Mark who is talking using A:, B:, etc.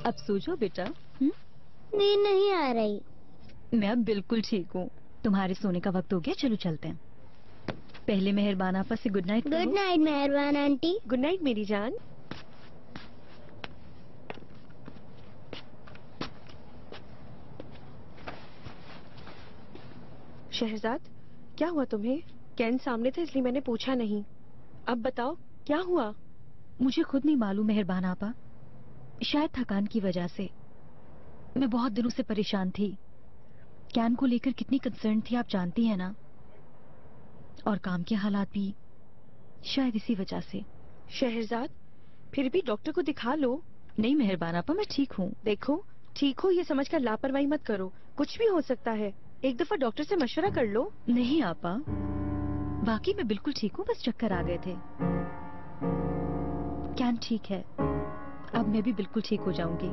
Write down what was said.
A: अब सो जाओ बेटा।
B: नींद नहीं आ रही।
A: मैं अब बिल्कुल ठीक हूँ। तुम्हारे सोने का वक्त हो गया, चलो चलते हैं। पहले मेहरबान आपा से गुड नाइट कहो।
B: गुड नाइट मेहरबान आंटी।
C: गुड नाइट मेरी जान। शहजाद, क्या हुआ तुम्हें? कैन सामने था इसलिए मैंने पूछा नहीं। अब बताओ क्या हुआ?
A: मुझे खुद नहीं मालूम मेहरबान आपा, शायद थकान की वजह से। मैं बहुत दिनों से परेशान थी। कैन को लेकर कितनी कंसर्न थी आप जानती हैं ना, और काम के हालात भी शायद इसी वजह से।
C: शहजाद, फिर भी डॉक्टर को दिखा लो।
A: नहीं मेहरबान आपा, मैं ठीक हूँ।
C: देखो, ठीक हो ये समझकर लापरवाही मत करो, कुछ भी हो सकता है। एक दफा डॉक्टर से मशवरा कर लो।
A: नहीं आपा, बाकी मैं बिल्कुल ठीक हूँ, बस चक्कर आ गए थे। कैन ठीक है, अब मैं भी बिल्कुल ठीक हो जाऊंगी।